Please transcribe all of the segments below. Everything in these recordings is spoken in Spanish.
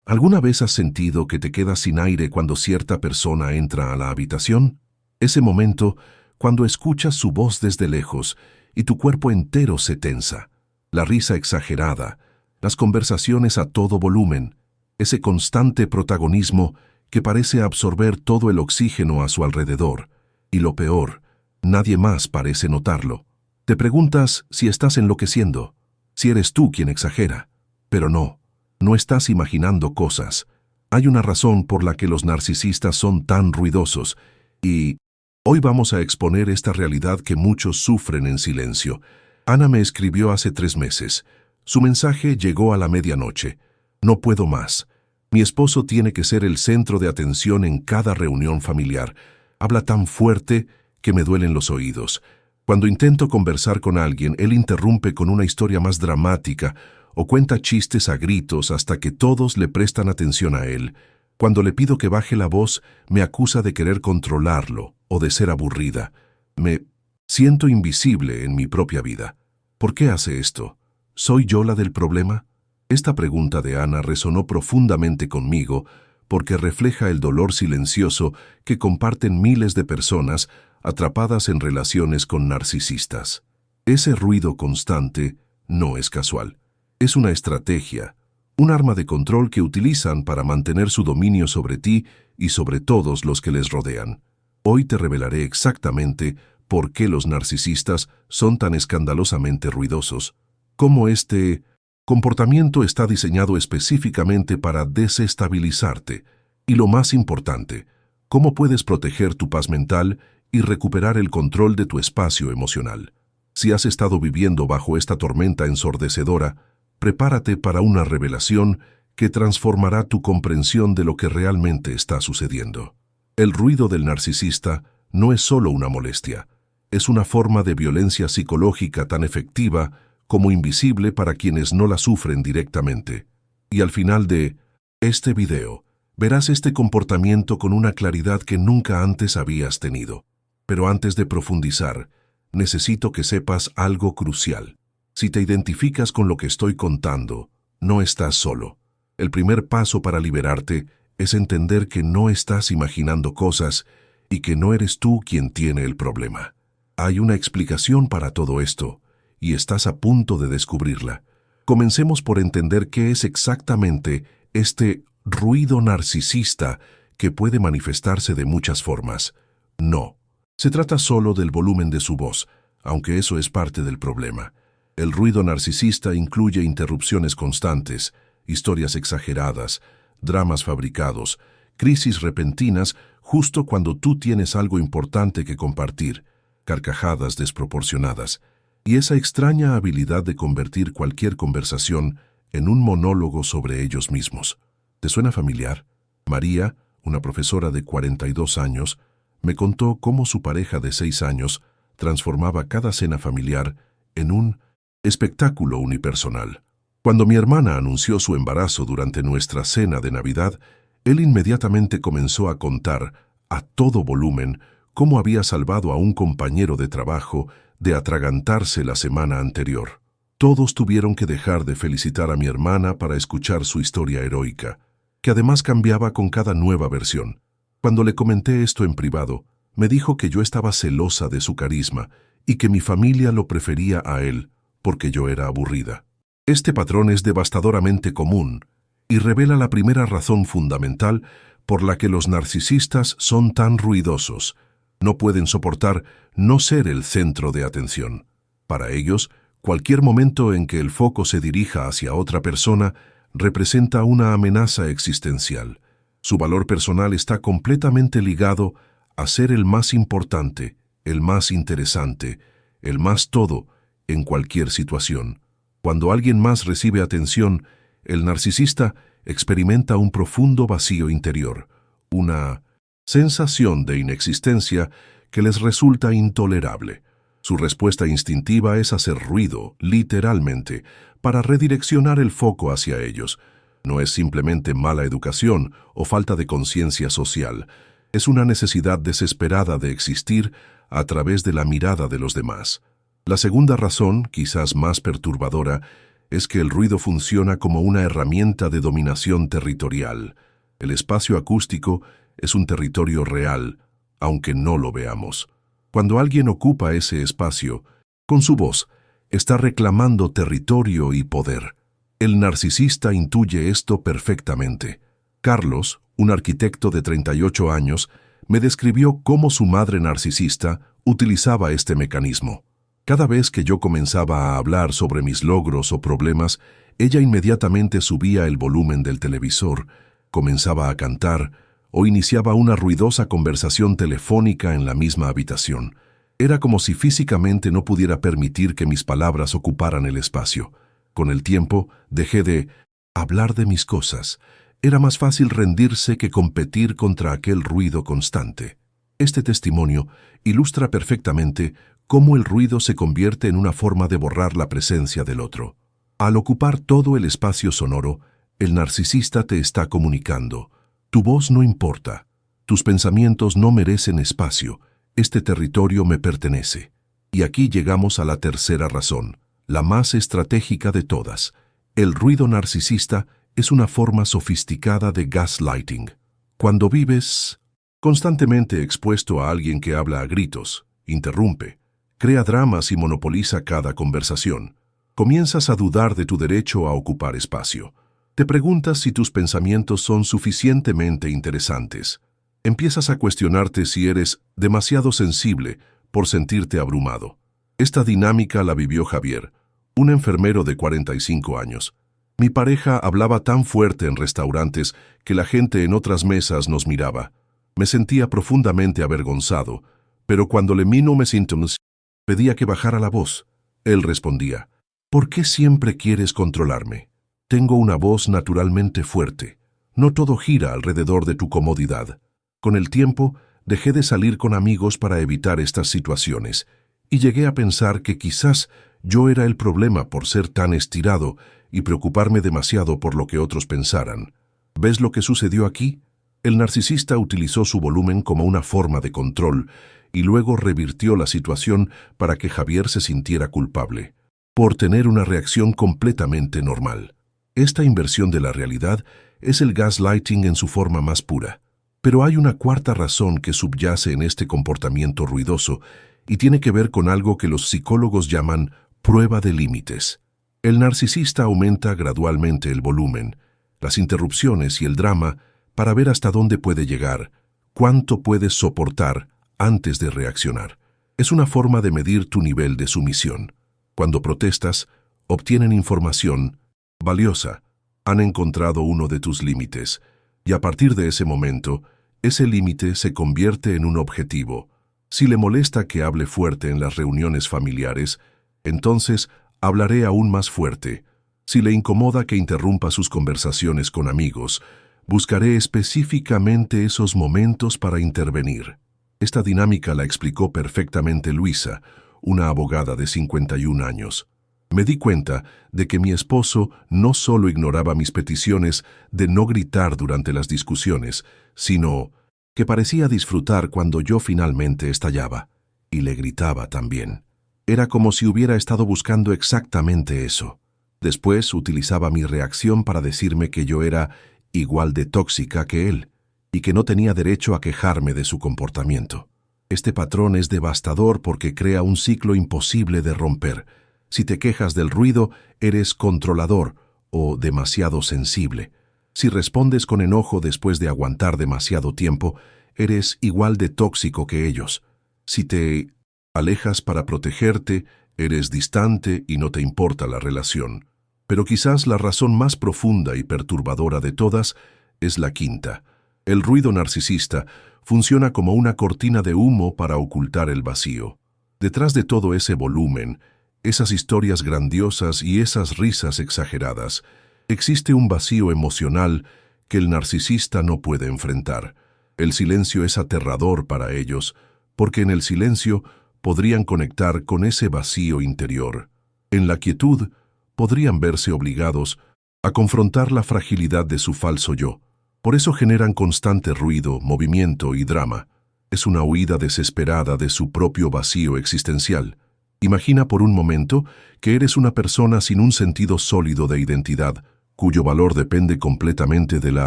¿Alguna vez has sentido que te quedas sin aire cuando cierta persona entra a la habitación? Ese momento, cuando escuchas su voz desde lejos y tu cuerpo entero se tensa. La risa exagerada, las conversaciones a todo volumen, ese constante protagonismo que parece absorber todo el oxígeno a su alrededor. Y lo peor, nadie más parece notarlo. Te preguntas si estás enloqueciendo, si eres tú quien exagera. Pero no, no estás imaginando cosas. Hay una razón por la que los narcisistas son tan ruidosos y hoy vamos a exponer esta realidad que muchos sufren en silencio. Ana me escribió hace 3 meses. Su mensaje llegó a la medianoche. No puedo más. Mi esposo tiene que ser el centro de atención en cada reunión familiar. Habla tan fuerte que me duelen los oídos. Cuando intento conversar con alguien, él interrumpe con una historia más dramática o cuenta chistes a gritos hasta que todos le prestan atención a él. Cuando le pido que baje la voz, me acusa de querer controlarlo o de ser aburrida. Me siento invisible en mi propia vida. ¿Por qué hace esto? ¿Soy yo la del problema? Esta pregunta de Ana resonó profundamente conmigo porque refleja el dolor silencioso que comparten miles de personas atrapadas en relaciones con narcisistas. Ese ruido constante no es casual. Es una estrategia, un arma de control que utilizan para mantener su dominio sobre ti y sobre todos los que les rodean. Hoy te revelaré exactamente por qué los narcisistas son tan escandalosamente ruidosos, cómo este comportamiento está diseñado específicamente para desestabilizarte y, lo más importante, cómo puedes proteger tu paz mental y recuperar el control de tu espacio emocional. Si has estado viviendo bajo esta tormenta ensordecedora, prepárate para una revelación que transformará tu comprensión de lo que realmente está sucediendo. El ruido del narcisista no es solo una molestia, es una forma de violencia psicológica tan efectiva como invisible para quienes no la sufren directamente. Y al final de este video, verás este comportamiento con una claridad que nunca antes habías tenido. Pero antes de profundizar, necesito que sepas algo crucial. Si te identificas con lo que estoy contando, no estás solo. El primer paso para liberarte es entender que no estás imaginando cosas y que no eres tú quien tiene el problema. Hay una explicación para todo esto, y estás a punto de descubrirla. Comencemos por entender qué es exactamente este ruido narcisista que puede manifestarse de muchas formas. No, se trata solo del volumen de su voz, aunque eso es parte del problema. El ruido narcisista incluye interrupciones constantes, historias exageradas, dramas fabricados, crisis repentinas justo cuando tú tienes algo importante que compartir, carcajadas desproporcionadas, y esa extraña habilidad de convertir cualquier conversación en un monólogo sobre ellos mismos. ¿Te suena familiar? María, una profesora de 42 años, me contó cómo su pareja de 6 años transformaba cada cena familiar en un espectáculo unipersonal. Cuando mi hermana anunció su embarazo durante nuestra cena de Navidad, él inmediatamente comenzó a contar, a todo volumen, cómo había salvado a un compañero de trabajo de atragantarse la semana anterior. Todos tuvieron que dejar de felicitar a mi hermana para escuchar su historia heroica, que además cambiaba con cada nueva versión. Cuando le comenté esto en privado, me dijo que yo estaba celosa de su carisma y que mi familia lo prefería a él porque yo era aburrida. Este patrón es devastadoramente común y revela la primera razón fundamental por la que los narcisistas son tan ruidosos. No pueden soportar no ser el centro de atención. Para ellos, cualquier momento en que el foco se dirija hacia otra persona representa una amenaza existencial. Su valor personal está completamente ligado a ser el más importante, el más interesante, el más todo en cualquier situación. Cuando alguien más recibe atención, el narcisista experimenta un profundo vacío interior, una sensación de inexistencia que les resulta intolerable. Su respuesta instintiva es hacer ruido, literalmente, para redireccionar el foco hacia ellos. No es simplemente mala educación o falta de conciencia social. Es una necesidad desesperada de existir a través de la mirada de los demás. La segunda razón, quizás más perturbadora, es que el ruido funciona como una herramienta de dominación territorial. El espacio acústico es un territorio real, aunque no lo veamos. Cuando alguien ocupa ese espacio, con su voz, está reclamando territorio y poder. El narcisista intuye esto perfectamente. Carlos, un arquitecto de 38 años, me describió cómo su madre narcisista utilizaba este mecanismo. Cada vez que yo comenzaba a hablar sobre mis logros o problemas, ella inmediatamente subía el volumen del televisor, comenzaba a cantar o iniciaba una ruidosa conversación telefónica en la misma habitación. Era como si físicamente no pudiera permitir que mis palabras ocuparan el espacio. Con el tiempo, dejé de hablar de mis cosas. Era más fácil rendirse que competir contra aquel ruido constante. Este testimonio ilustra perfectamente cómo el ruido se convierte en una forma de borrar la presencia del otro. Al ocupar todo el espacio sonoro, el narcisista te está comunicando. Tu voz no importa. Tus pensamientos no merecen espacio. Este territorio me pertenece. Y aquí llegamos a la tercera razón, la más estratégica de todas. El ruido narcisista es una forma sofisticada de gaslighting. Cuando vives constantemente expuesto a alguien que habla a gritos, interrumpe, crea dramas y monopoliza cada conversación, comienzas a dudar de tu derecho a ocupar espacio. Te preguntas si tus pensamientos son suficientemente interesantes. Empiezas a cuestionarte si eres demasiado sensible por sentirte abrumado. Esta dinámica la vivió Javier, un enfermero de 45 años. Mi pareja hablaba tan fuerte en restaurantes que la gente en otras mesas nos miraba. Me sentía profundamente avergonzado, pero cuando le minó mis síntomas, pedía que bajara la voz. Él respondía, ¿por qué siempre quieres controlarme? Tengo una voz naturalmente fuerte. No todo gira alrededor de tu comodidad. Con el tiempo, dejé de salir con amigos para evitar estas situaciones, y llegué a pensar que quizás yo era el problema por ser tan estirado y preocuparme demasiado por lo que otros pensaran. ¿Ves lo que sucedió aquí? El narcisista utilizó su volumen como una forma de control y luego revirtió la situación para que Javier se sintiera culpable, por tener una reacción completamente normal. Esta inversión de la realidad es el gaslighting en su forma más pura. Pero hay una cuarta razón que subyace en este comportamiento ruidoso y tiene que ver con algo que los psicólogos llaman prueba de límites. El narcisista aumenta gradualmente el volumen, las interrupciones y el drama para ver hasta dónde puede llegar, cuánto puedes soportar antes de reaccionar. Es una forma de medir tu nivel de sumisión. Cuando protestas, obtienen información valiosa, han encontrado uno de tus límites, y a partir de ese momento, ese límite se convierte en un objetivo. Si le molesta que hable fuerte en las reuniones familiares, entonces hablaré aún más fuerte. Si le incomoda que interrumpa sus conversaciones con amigos, buscaré específicamente esos momentos para intervenir. Esta dinámica la explicó perfectamente Luisa, una abogada de 51 años. Me di cuenta de que mi esposo no solo ignoraba mis peticiones de no gritar durante las discusiones, sino que parecía disfrutar cuando yo finalmente estallaba, y le gritaba también. Era como si hubiera estado buscando exactamente eso. Después utilizaba mi reacción para decirme que yo era igual de tóxica que él, y que no tenía derecho a quejarme de su comportamiento. Este patrón es devastador porque crea un ciclo imposible de romper. Si te quejas del ruido, eres controlador o demasiado sensible. Si respondes con enojo después de aguantar demasiado tiempo, eres igual de tóxico que ellos. Si te alejas para protegerte, eres distante y no te importa la relación. Pero quizás la razón más profunda y perturbadora de todas es la quinta. El ruido narcisista funciona como una cortina de humo para ocultar el vacío. Detrás de todo ese volumen, esas historias grandiosas y esas risas exageradas, existe un vacío emocional que el narcisista no puede enfrentar. El silencio es aterrador para ellos, porque en el silencio podrían conectar con ese vacío interior. En la quietud, podrían verse obligados a confrontar la fragilidad de su falso yo. Por eso generan constante ruido, movimiento y drama. Es una huida desesperada de su propio vacío existencial. Imagina por un momento que eres una persona sin un sentido sólido de identidad, cuyo valor depende completamente de la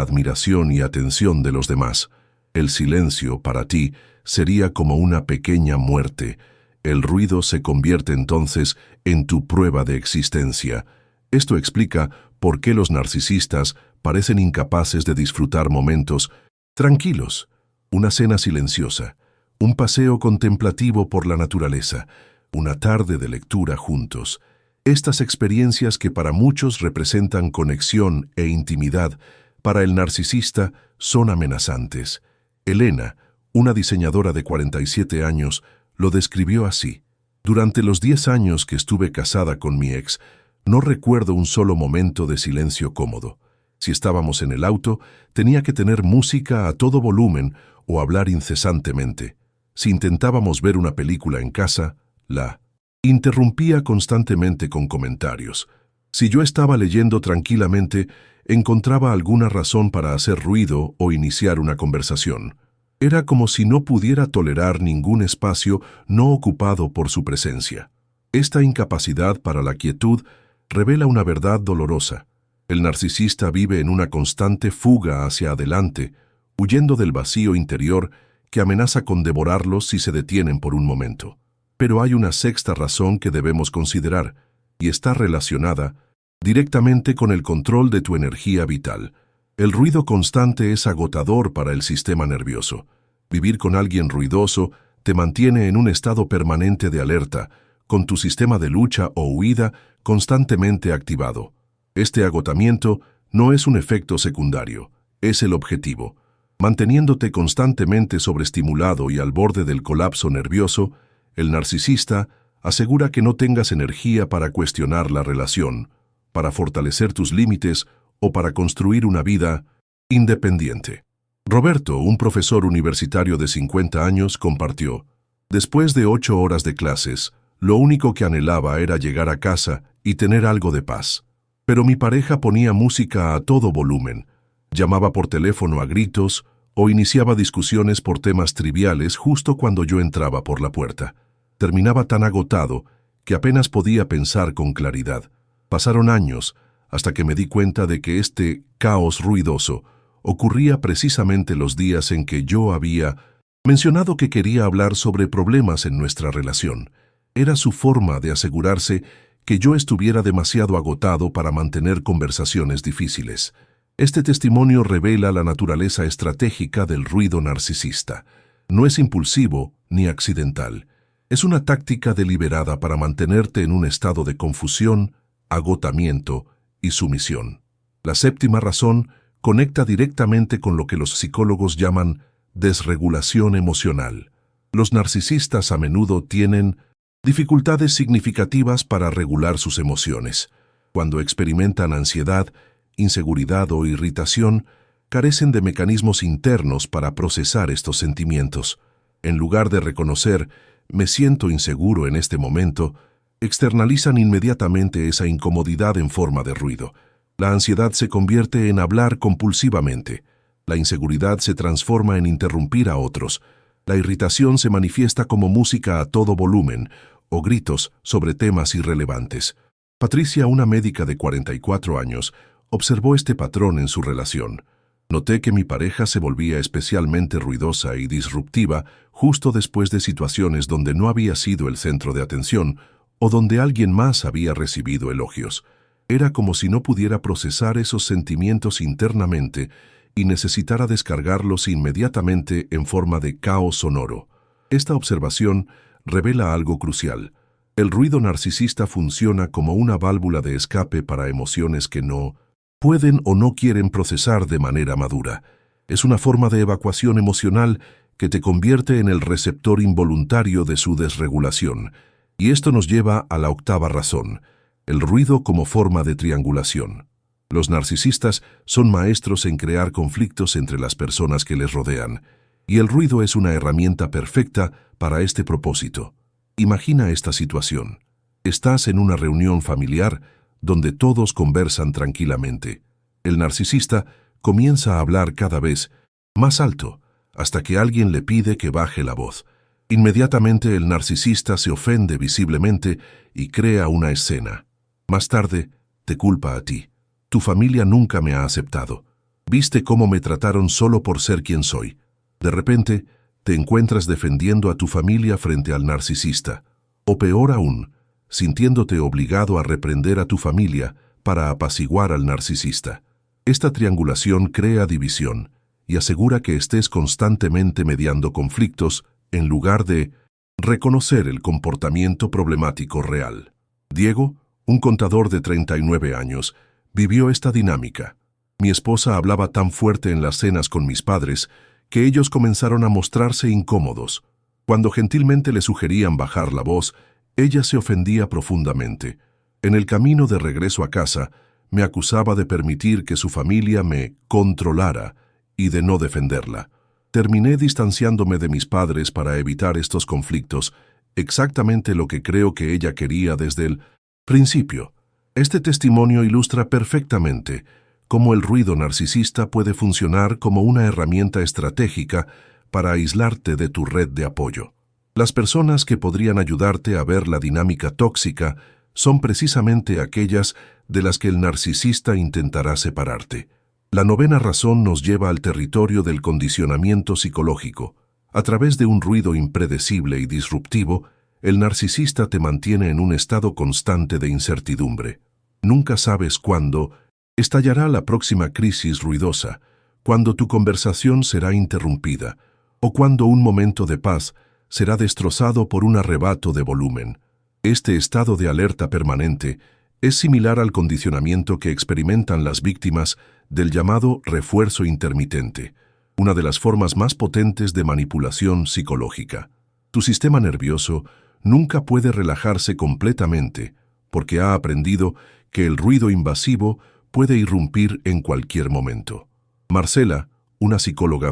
admiración y atención de los demás. El silencio, para ti, sería como una pequeña muerte. El ruido se convierte entonces en tu prueba de existencia. Esto explica por qué los narcisistas parecen incapaces de disfrutar momentos tranquilos, una cena silenciosa, un paseo contemplativo por la naturaleza, una tarde de lectura juntos. Estas experiencias que para muchos representan conexión e intimidad, para el narcisista son amenazantes. Elena, una diseñadora de 47 años, lo describió así: durante los 10 años que estuve casada con mi ex, no recuerdo un solo momento de silencio cómodo. Si estábamos en el auto, tenía que tener música a todo volumen o hablar incesantemente. Si intentábamos ver una película en casa, la interrumpía constantemente con comentarios. Si yo estaba leyendo tranquilamente, encontraba alguna razón para hacer ruido o iniciar una conversación. Era como si no pudiera tolerar ningún espacio no ocupado por su presencia. Esta incapacidad para la quietud revela una verdad dolorosa. El narcisista vive en una constante fuga hacia adelante, huyendo del vacío interior que amenaza con devorarlos si se detienen por un momento. Pero hay una sexta razón que debemos considerar, y está relacionada directamente con el control de tu energía vital. El ruido constante es agotador para el sistema nervioso. Vivir con alguien ruidoso te mantiene en un estado permanente de alerta, con tu sistema de lucha o huida constantemente activado. Este agotamiento no es un efecto secundario, es el objetivo. Manteniéndote constantemente sobreestimulado y al borde del colapso nervioso, el narcisista asegura que no tengas energía para cuestionar la relación, para fortalecer tus límites o para construir una vida independiente. Roberto, un profesor universitario de 50 años, compartió: después de 8 horas de clases, lo único que anhelaba era llegar a casa y tener algo de paz. Pero mi pareja ponía música a todo volumen, llamaba por teléfono a gritos o iniciaba discusiones por temas triviales justo cuando yo entraba por la puerta. Terminaba tan agotado que apenas podía pensar con claridad. Pasaron años hasta que me di cuenta de que este caos ruidoso ocurría precisamente los días en que yo había mencionado que quería hablar sobre problemas en nuestra relación. Era su forma de asegurarse que yo estuviera demasiado agotado para mantener conversaciones difíciles. Este testimonio revela la naturaleza estratégica del ruido narcisista. No es impulsivo ni accidental. Es una táctica deliberada para mantenerte en un estado de confusión, agotamiento y sumisión. La séptima razón conecta directamente con lo que los psicólogos llaman desregulación emocional. Los narcisistas a menudo tienen dificultades significativas para regular sus emociones. Cuando experimentan ansiedad, inseguridad o irritación, carecen de mecanismos internos para procesar estos sentimientos. En lugar de reconocer «me siento inseguro en este momento», externalizan inmediatamente esa incomodidad en forma de ruido. La ansiedad se convierte en hablar compulsivamente. La inseguridad se transforma en interrumpir a otros. La irritación se manifiesta como música a todo volumen o gritos sobre temas irrelevantes. Patricia, una médica de 44 años, observó este patrón en su relación. Noté que mi pareja se volvía especialmente ruidosa y disruptiva justo después de situaciones donde no había sido el centro de atención o donde alguien más había recibido elogios. Era como si no pudiera procesar esos sentimientos internamente y necesitara descargarlos inmediatamente en forma de caos sonoro. Esta observación revela algo crucial. El ruido narcisista funciona como una válvula de escape para emociones que no pueden o no quieren procesar de manera madura. Es una forma de evacuación emocional que te convierte en el receptor involuntario de su desregulación. Y esto nos lleva a la octava razón: el ruido como forma de triangulación. Los narcisistas son maestros en crear conflictos entre las personas que les rodean, y el ruido es una herramienta perfecta para este propósito. Imagina esta situación. Estás en una reunión familiar donde todos conversan tranquilamente. El narcisista comienza a hablar cada vez más alto, hasta que alguien le pide que baje la voz. Inmediatamente el narcisista se ofende visiblemente y crea una escena. Más tarde, te culpa a ti. Tu familia nunca me ha aceptado. Viste cómo me trataron solo por ser quien soy. De repente, te encuentras defendiendo a tu familia frente al narcisista. O peor aún, sintiéndote obligado a reprender a tu familia para apaciguar al narcisista. Esta triangulación crea división y asegura que estés constantemente mediando conflictos en lugar de reconocer el comportamiento problemático real. Diego, un contador de 39 años, vivió esta dinámica. Mi esposa hablaba tan fuerte en las cenas con mis padres que ellos comenzaron a mostrarse incómodos. Cuando gentilmente le sugerían bajar la voz, ella se ofendía profundamente. En el camino de regreso a casa, me acusaba de permitir que su familia me controlara y de no defenderla. Terminé distanciándome de mis padres para evitar estos conflictos, exactamente lo que creo que ella quería desde el principio. Este testimonio ilustra perfectamente cómo el ruido narcisista puede funcionar como una herramienta estratégica para aislarte de tu red de apoyo. Las personas que podrían ayudarte a ver la dinámica tóxica son precisamente aquellas de las que el narcisista intentará separarte. La novena razón nos lleva al territorio del condicionamiento psicológico. A través de un ruido impredecible y disruptivo, el narcisista te mantiene en un estado constante de incertidumbre. Nunca sabes cuándo estallará la próxima crisis ruidosa, cuando tu conversación será interrumpida, o cuando un momento de paz será destrozado por un arrebato de volumen. Este estado de alerta permanente es similar al condicionamiento que experimentan las víctimas del llamado refuerzo intermitente, una de las formas más potentes de manipulación psicológica. Tu sistema nervioso nunca puede relajarse completamente porque ha aprendido que el ruido invasivo puede irrumpir en cualquier momento. Marcela, una psicóloga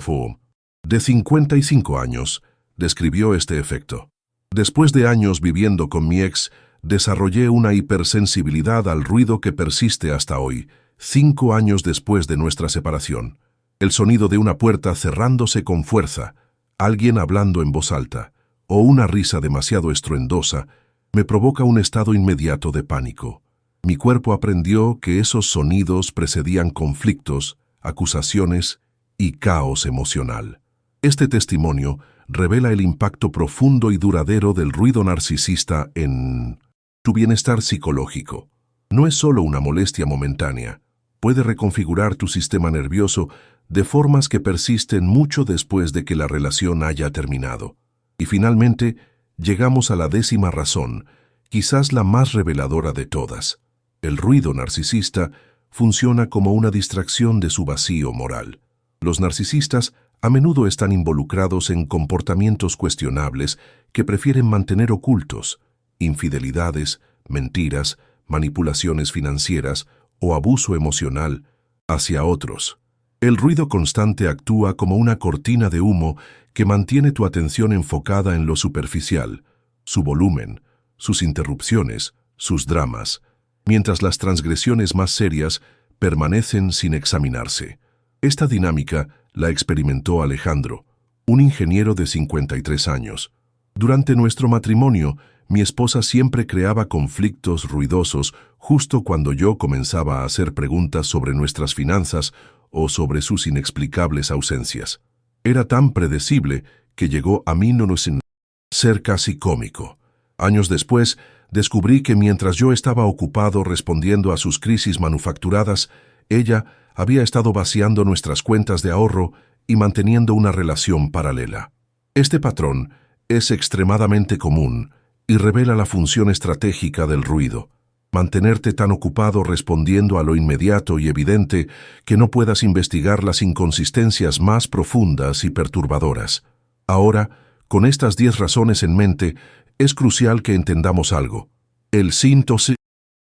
de 55 años, describió este efecto. Después de años viviendo con mi ex, desarrollé una hipersensibilidad al ruido que persiste hasta hoy, 5 años después de nuestra separación. El sonido de una puerta cerrándose con fuerza, alguien hablando en voz alta, o una risa demasiado estruendosa, me provoca un estado inmediato de pánico. Mi cuerpo aprendió que esos sonidos precedían conflictos, acusaciones y caos emocional. Este testimonio revela el impacto profundo y duradero del ruido narcisista en tu bienestar psicológico. No es solo una molestia momentánea, puede reconfigurar tu sistema nervioso de formas que persisten mucho después de que la relación haya terminado. Y finalmente, llegamos a la 10ª razón, quizás la más reveladora de todas. El ruido narcisista funciona como una distracción de su vacío moral. Los narcisistas a menudo están involucrados en comportamientos cuestionables que prefieren mantener ocultos: infidelidades, mentiras, manipulaciones financieras o abuso emocional hacia otros. El ruido constante actúa como una cortina de humo que mantiene tu atención enfocada en lo superficial, su volumen, sus interrupciones, sus dramas, mientras las transgresiones más serias permanecen sin examinarse. Esta dinámica la experimentó Alejandro, un ingeniero de 53 años. Durante nuestro matrimonio, mi esposa siempre creaba conflictos ruidosos justo cuando yo comenzaba a hacer preguntas sobre nuestras finanzas o sobre sus inexplicables ausencias. Era tan predecible que llegó a mí no ser casi cómico. Años después, descubrí que mientras yo estaba ocupado respondiendo a sus crisis manufacturadas, ella había estado vaciando nuestras cuentas de ahorro y manteniendo una relación paralela. Este patrón es extremadamente común y revela la función estratégica del ruido: mantenerte tan ocupado respondiendo a lo inmediato y evidente que no puedas investigar las inconsistencias más profundas y perturbadoras. Ahora, con estas 10 razones en mente, es crucial que entendamos algo. El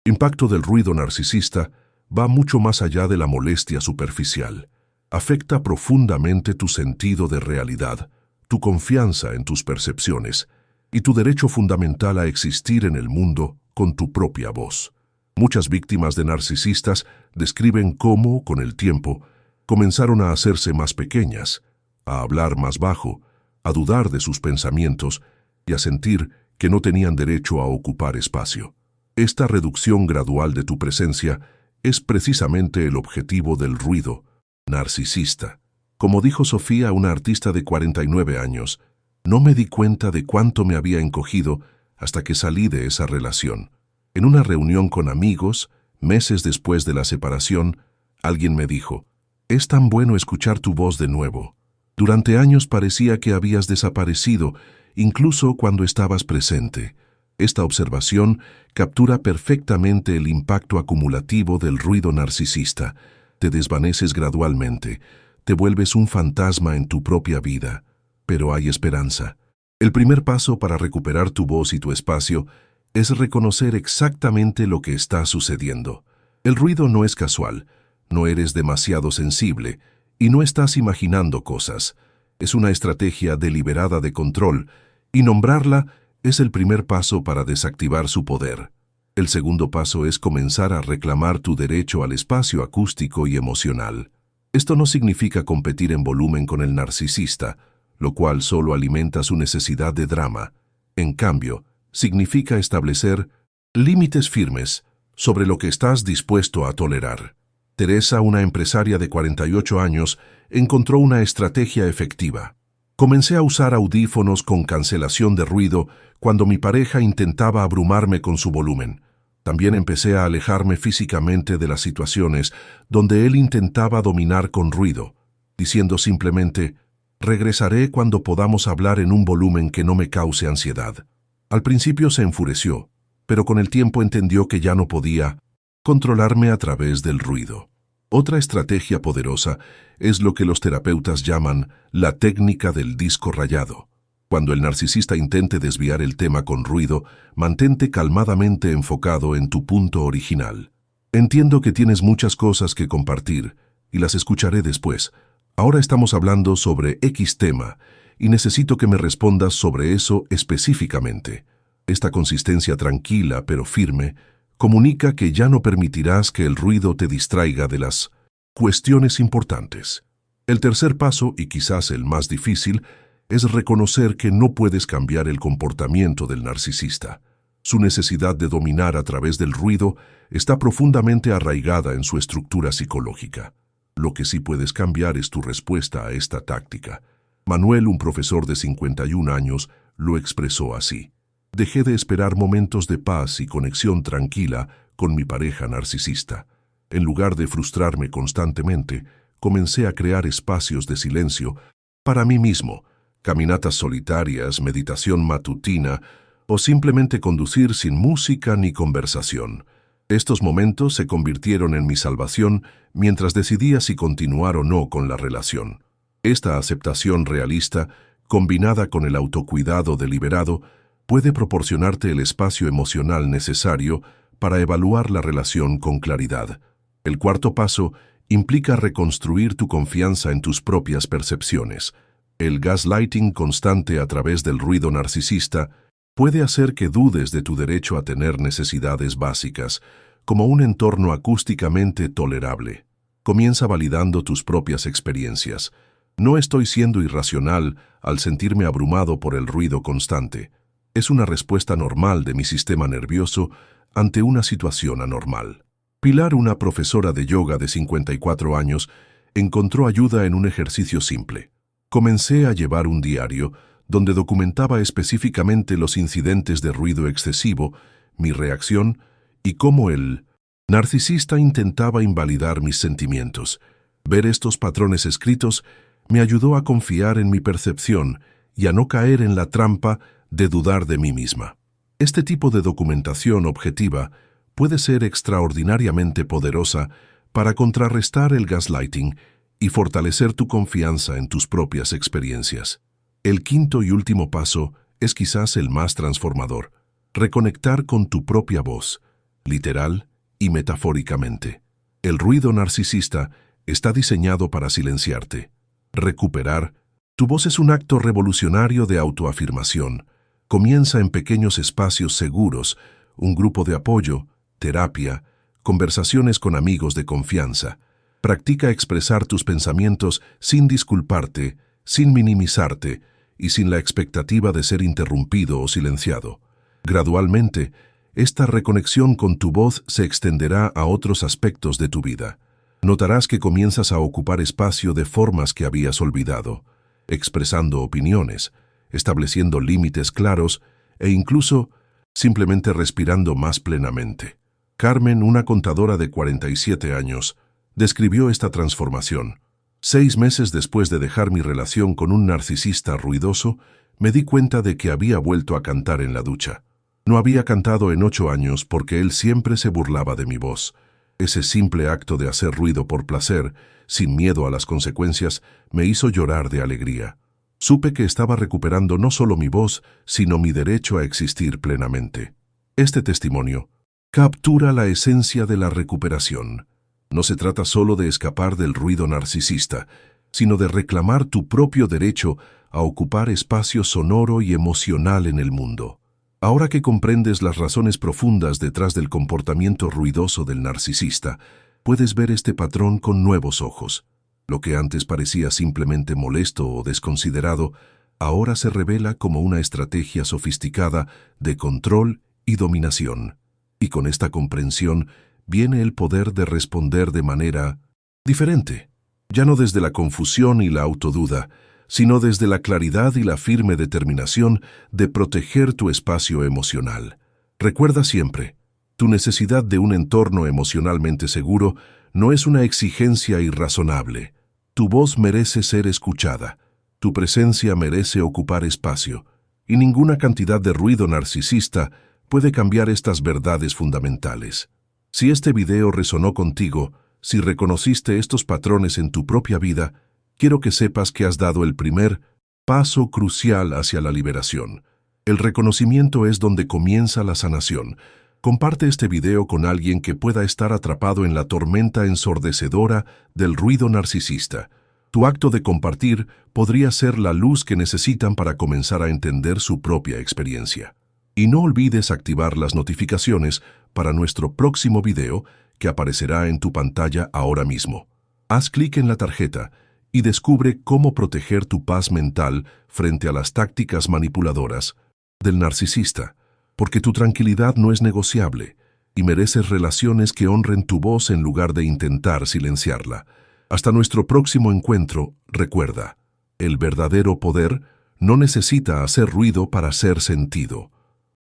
impacto del ruido narcisista va mucho más allá de la molestia superficial. Afecta profundamente tu sentido de realidad, tu confianza en tus percepciones y tu derecho fundamental a existir en el mundo con tu propia voz. Muchas víctimas de narcisistas describen cómo, con el tiempo, comenzaron a hacerse más pequeñas, a hablar más bajo, a dudar de sus pensamientos y a sentir que no tenían derecho a ocupar espacio. Esta reducción gradual de tu presencia es precisamente el objetivo del ruido narcisista. Como dijo Sofía, una artista de 49 años, no me di cuenta de cuánto me había encogido hasta que salí de esa relación. En una reunión con amigos, meses después de la separación, alguien me dijo, «Es tan bueno escuchar tu voz de nuevo. Durante años parecía que habías desaparecido, incluso cuando estabas presente». Esta observación captura perfectamente el impacto acumulativo del ruido narcisista. Te desvaneces gradualmente, te vuelves un fantasma en tu propia vida. Pero hay esperanza. El primer paso para recuperar tu voz y tu espacio es reconocer exactamente lo que está sucediendo. El ruido no es casual, no eres demasiado sensible y no estás imaginando cosas. Es una estrategia deliberada de control y nombrarla es el primer paso para desactivar su poder. El segundo paso es comenzar a reclamar tu derecho al espacio acústico y emocional. Esto no significa competir en volumen con el narcisista, lo cual solo alimenta su necesidad de drama. En cambio, significa establecer límites firmes sobre lo que estás dispuesto a tolerar. Teresa, una empresaria de 48 años, encontró una estrategia efectiva. Comencé a usar audífonos con cancelación de ruido cuando mi pareja intentaba abrumarme con su volumen. También empecé a alejarme físicamente de las situaciones donde él intentaba dominar con ruido, diciendo simplemente, «Regresaré cuando podamos hablar en un volumen que no me cause ansiedad». Al principio se enfureció, pero con el tiempo entendió que ya no podía controlarme a través del ruido. Otra estrategia poderosa es lo que los terapeutas llaman la técnica del disco rayado. Cuando el narcisista intente desviar el tema con ruido, mantente calmadamente enfocado en tu punto original. Entiendo que tienes muchas cosas que compartir y las escucharé después. Ahora estamos hablando sobre X tema y necesito que me respondas sobre eso específicamente. Esta consistencia tranquila pero firme comunica que ya no permitirás que el ruido te distraiga de las cuestiones importantes. El tercer paso, y quizás el más difícil, es reconocer que no puedes cambiar el comportamiento del narcisista. Su necesidad de dominar a través del ruido está profundamente arraigada en su estructura psicológica. Lo que sí puedes cambiar es tu respuesta a esta táctica. Manuel, un profesor de 51 años, lo expresó así. Dejé de esperar momentos de paz y conexión tranquila con mi pareja narcisista. En lugar de frustrarme constantemente, comencé a crear espacios de silencio para mí mismo, caminatas solitarias, meditación matutina o simplemente conducir sin música ni conversación. Estos momentos se convirtieron en mi salvación mientras decidía si continuar o no con la relación. Esta aceptación realista, combinada con el autocuidado deliberado, puede proporcionarte el espacio emocional necesario para evaluar la relación con claridad. El cuarto paso implica reconstruir tu confianza en tus propias percepciones. El gaslighting constante a través del ruido narcisista puede hacer que dudes de tu derecho a tener necesidades básicas, como un entorno acústicamente tolerable. Comienza validando tus propias experiencias. No estoy siendo irracional al sentirme abrumado por el ruido constante. Es una respuesta normal de mi sistema nervioso ante una situación anormal. Pilar, una profesora de yoga de 54 años, encontró ayuda en un ejercicio simple. Comencé a llevar un diario donde documentaba específicamente los incidentes de ruido excesivo, mi reacción y cómo el narcisista intentaba invalidar mis sentimientos. Ver estos patrones escritos me ayudó a confiar en mi percepción y a no caer en la trampa de dudar de mí misma. Este tipo de documentación objetiva puede ser extraordinariamente poderosa para contrarrestar el gaslighting y fortalecer tu confianza en tus propias experiencias. El quinto y último paso es quizás el más transformador: reconectar con tu propia voz, literal y metafóricamente. El ruido narcisista está diseñado para silenciarte. Recuperar tu voz es un acto revolucionario de autoafirmación. Comienza en pequeños espacios seguros, un grupo de apoyo, terapia, conversaciones con amigos de confianza. Practica expresar tus pensamientos sin disculparte, sin minimizarte y sin la expectativa de ser interrumpido o silenciado. Gradualmente, esta reconexión con tu voz se extenderá a otros aspectos de tu vida. Notarás que comienzas a ocupar espacio de formas que habías olvidado, expresando opiniones, estableciendo límites claros e incluso simplemente respirando más plenamente. Carmen, una contadora de 47 años, describió esta transformación. 6 meses después de dejar mi relación con un narcisista ruidoso, me di cuenta de que había vuelto a cantar en la ducha. No había cantado en 8 años porque él siempre se burlaba de mi voz. Ese simple acto de hacer ruido por placer, sin miedo a las consecuencias, me hizo llorar de alegría. Supe que estaba recuperando no solo mi voz, sino mi derecho a existir plenamente. Este testimonio captura la esencia de la recuperación. No se trata solo de escapar del ruido narcisista, sino de reclamar tu propio derecho a ocupar espacio sonoro y emocional en el mundo. Ahora que comprendes las razones profundas detrás del comportamiento ruidoso del narcisista, puedes ver este patrón con nuevos ojos. Lo que antes parecía simplemente molesto o desconsiderado, ahora se revela como una estrategia sofisticada de control y dominación. Y con esta comprensión viene el poder de responder de manera diferente, ya no desde la confusión y la autoduda, sino desde la claridad y la firme determinación de proteger tu espacio emocional. Recuerda siempre, tu necesidad de un entorno emocionalmente seguro no es una exigencia irrazonable. Tu voz merece ser escuchada, tu presencia merece ocupar espacio, y ninguna cantidad de ruido narcisista puede cambiar estas verdades fundamentales. Si este video resonó contigo, si reconociste estos patrones en tu propia vida, quiero que sepas que has dado el primer paso crucial hacia la liberación. El reconocimiento es donde comienza la sanación. Comparte este video con alguien que pueda estar atrapado en la tormenta ensordecedora del ruido narcisista. Tu acto de compartir podría ser la luz que necesitan para comenzar a entender su propia experiencia. Y no olvides activar las notificaciones para nuestro próximo video que aparecerá en tu pantalla ahora mismo. Haz clic en la tarjeta y descubre cómo proteger tu paz mental frente a las tácticas manipuladoras del narcisista, porque tu tranquilidad no es negociable y mereces relaciones que honren tu voz en lugar de intentar silenciarla. Hasta nuestro próximo encuentro, recuerda, el verdadero poder no necesita hacer ruido para ser sentido.